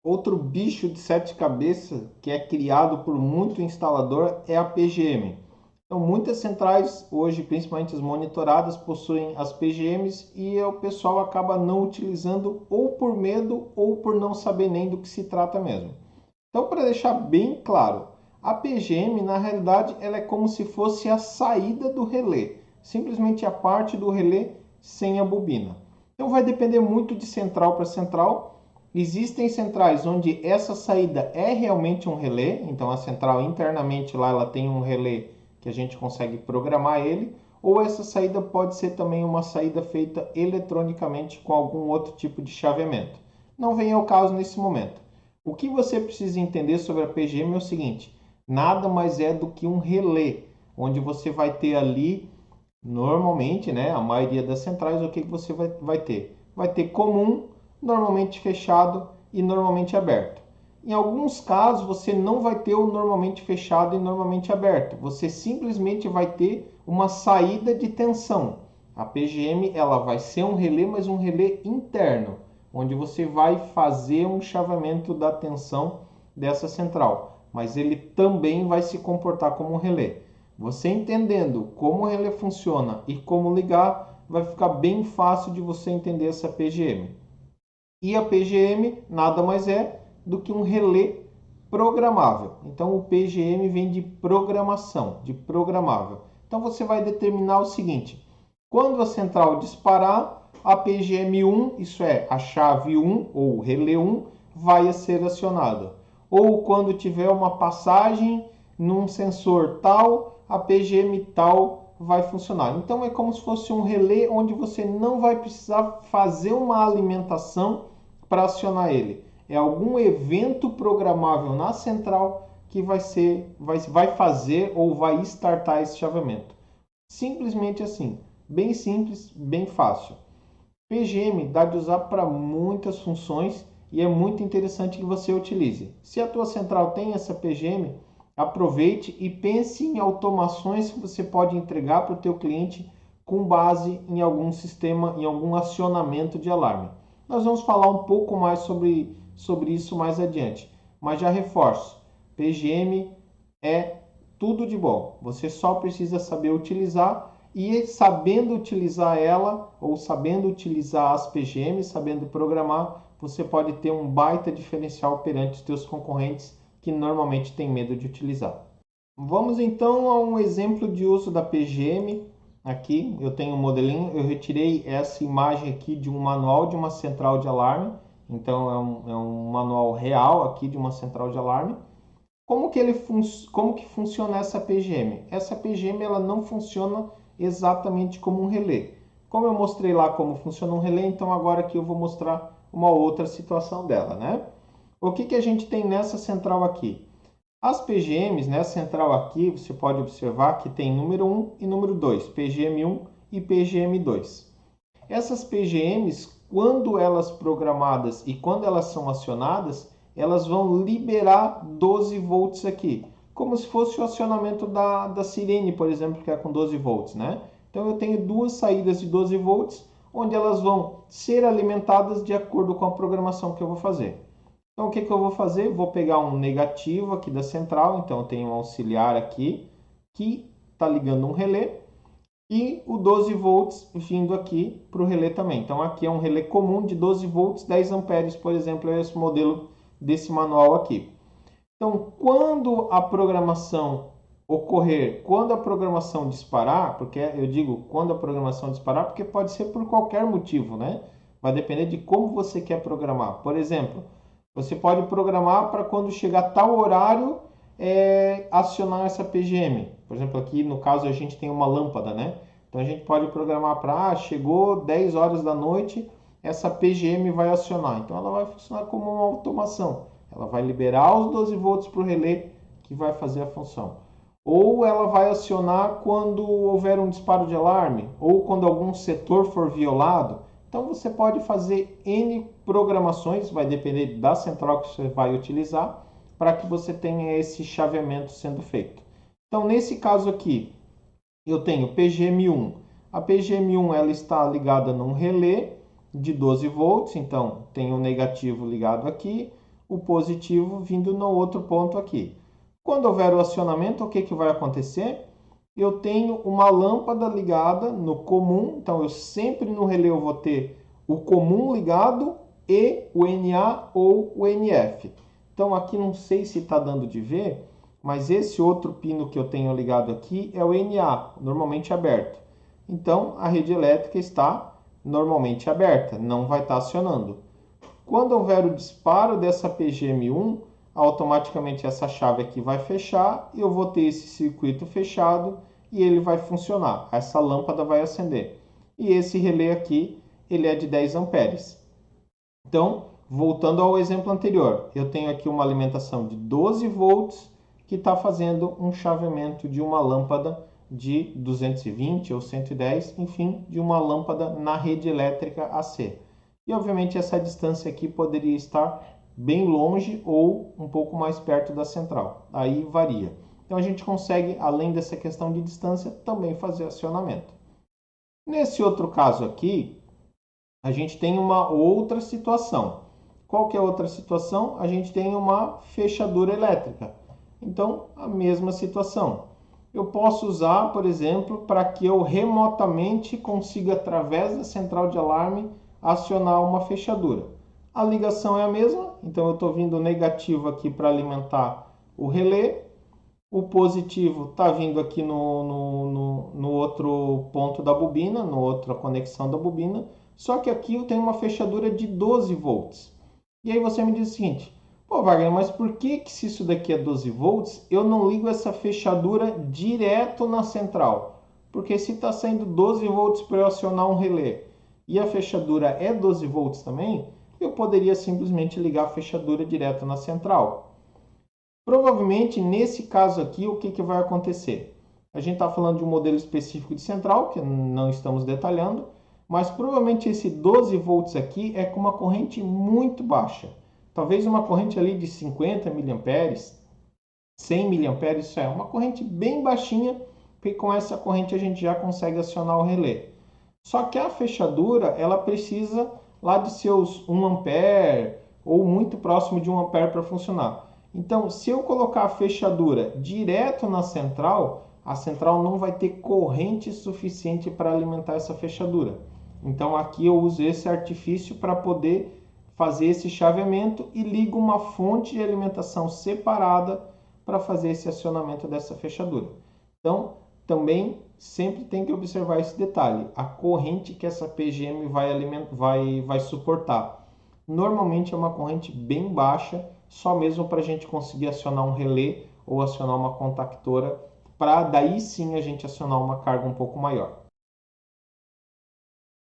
Outro bicho de sete cabeças que é criado por muito instalador é a PGM. Então, muitas centrais hoje, principalmente as monitoradas, possuem as PGMs e o pessoal acaba não utilizando ou por medo ou por não saber nem do que se trata mesmo. Então, para deixar bem claro, a PGM na realidade ela é como se fosse a saída do relé, simplesmente a parte do relé sem a bobina. Então, vai depender muito de central para central. Existem centrais onde essa saída é realmente um relé, então a central internamente lá ela tem um relé que a gente consegue programar ele, ou essa saída pode ser também uma saída feita eletronicamente com algum outro tipo de chaveamento. Não vem ao caso nesse momento. O que você precisa entender sobre a PGM é o seguinte: nada mais é do que um relé, onde você vai ter ali, normalmente, né, a maioria das centrais, o que você vai ter? Vai ter comum, normalmente fechado e normalmente aberto. Em alguns casos, você não vai ter o normalmente fechado e normalmente aberto. Você simplesmente vai ter uma saída de tensão. A PGM ela vai ser um relé, mas um relé interno, onde você vai fazer um chaveamento da tensão dessa central, mas ele também vai se comportar como um relé. Você entendendo como o relé funciona e como ligar, vai ficar bem fácil de você entender essa PGM. E a PGM nada mais é do que um relé programável. Então o PGM vem de programação, de programável. Então você vai determinar o seguinte: quando a central disparar, a PGM1, isso é, a chave 1 ou relé 1, vai ser acionada. Ou quando tiver uma passagem num sensor tal, a PGM tal vai funcionar. Então é como se fosse um relé onde você não vai precisar fazer uma alimentação para acionar ele. É algum evento programável na central que vai fazer ou vai startar esse chaveamento. Simplesmente assim, bem simples, bem fácil. PGM dá de usar para muitas funções e é muito interessante que você utilize. Se a tua central tem essa PGM, aproveite e pense em automações que você pode entregar para o teu cliente com base em algum sistema, em algum acionamento de alarme. Nós vamos falar um pouco mais sobre isso mais adiante, mas já reforço, PGM é tudo de bom. Você só precisa saber utilizar e sabendo utilizar ela ou sabendo utilizar as PGMs, sabendo programar, você pode ter um baita diferencial perante os teus concorrentes que normalmente têm medo de utilizar. Vamos então a um exemplo de uso da PGM. Aqui eu tenho um modelinho, eu retirei essa imagem aqui de um manual de uma central de alarme. Então é um manual real aqui de uma central de alarme. Como que funciona essa PGM? Essa PGM ela não funciona exatamente como um relé. Como eu mostrei lá como funciona um relé, então agora aqui eu vou mostrar uma outra situação dela, né? O que a gente tem nessa central aqui? As PGMs, nessa central aqui, você pode observar que tem número 1 e número 2, PGM1 e PGM2. Essas PGMs, quando elas programadas e quando elas são acionadas, elas vão liberar 12 volts aqui, como se fosse o acionamento da sirene, por exemplo, que é com 12 volts, né? Então eu tenho duas saídas de 12 volts, onde elas vão ser alimentadas de acordo com a programação que eu vou fazer. Então o que eu vou fazer? Vou pegar um negativo aqui da central, então eu tenho um auxiliar aqui que está ligando um relé e o 12 volts vindo aqui para o relé também. Então aqui é um relé comum de 12 volts, 10 amperes, por exemplo, é esse modelo desse manual aqui. Então, quando a programação ocorrer, quando a programação disparar, porque eu digo quando a programação disparar, porque pode ser por qualquer motivo, né? Vai depender de como você quer programar. Por exemplo, você pode programar para quando chegar tal horário acionar essa PGM. Por exemplo, aqui no caso a gente tem uma lâmpada, né? Então a gente pode programar para chegou 10 horas da noite, essa PGM vai acionar. Então ela vai funcionar como uma automação. Ela vai liberar os 12 volts para o relé que vai fazer a função. Ou ela vai acionar quando houver um disparo de alarme, ou quando algum setor for violado. Então você pode fazer N programações, vai depender da central que você vai utilizar, para que você tenha esse chaveamento sendo feito. Então nesse caso aqui, eu tenho PGM1. A PGM1 ela está ligada num relé de 12 volts, então tem o negativo ligado aqui, o positivo vindo no outro ponto aqui. Quando houver o acionamento, o que vai acontecer? Eu tenho uma lâmpada ligada no comum, então eu sempre no relé eu vou ter o comum ligado e o NA ou o NF. Então aqui não sei se está dando de ver, mas esse outro pino que eu tenho ligado aqui é o NA, normalmente aberto. Então a rede elétrica está normalmente aberta, não vai estar acionando. Quando houver o disparo dessa PGM1, automaticamente essa chave aqui vai fechar e eu vou ter esse circuito fechado e ele vai funcionar. Essa lâmpada vai acender. E esse relé aqui, ele é de 10 amperes. Então, voltando ao exemplo anterior, eu tenho aqui uma alimentação de 12 volts que está fazendo um chaveamento de uma lâmpada de 220 ou 110, enfim, de uma lâmpada na rede elétrica AC. E obviamente essa distância aqui poderia estar bem longe ou um pouco mais perto da central. Aí varia. Então a gente consegue, além dessa questão de distância, também fazer acionamento. Nesse outro caso aqui, a gente tem uma outra situação. Qual que é a outra situação? A gente tem uma fechadura elétrica. Então, a mesma situação. Eu posso usar, por exemplo, para que eu remotamente consiga, através da central de alarme, acionar uma fechadura. A ligação é a mesma, então eu estou vindo negativo aqui para alimentar o relé. O positivo está vindo aqui no outro ponto da bobina, na outra conexão da bobina. Só que aqui eu tenho uma fechadura de 12 volts. E aí você me diz o seguinte: pô, Wagner, mas por que se isso daqui é 12 volts, eu não ligo essa fechadura direto na central? Porque se está saindo 12 volts para eu acionar um relé e a fechadura é 12 volts também, eu poderia simplesmente ligar a fechadura direto na central. Provavelmente, nesse caso aqui, o que vai acontecer? A gente está falando de um modelo específico de central, que não estamos detalhando, mas provavelmente esse 12 volts aqui é com uma corrente muito baixa. Talvez uma corrente ali de 50 miliamperes, 100 miliamperes, isso é uma corrente bem baixinha, porque com essa corrente a gente já consegue acionar o relé. Só que a fechadura, ela precisa lá de seus 1 ampere ou muito próximo de 1 ampere para funcionar. Então, se eu colocar a fechadura direto na central, a central não vai ter corrente suficiente para alimentar essa fechadura. Então, aqui eu uso esse artifício para poder fazer esse chaveamento e ligo uma fonte de alimentação separada para fazer esse acionamento dessa fechadura. Então, também sempre tem que observar esse detalhe, a corrente que essa PGM vai suportar. Normalmente é uma corrente bem baixa, só mesmo para a gente conseguir acionar um relé ou acionar uma contactora, para daí sim a gente acionar uma carga um pouco maior.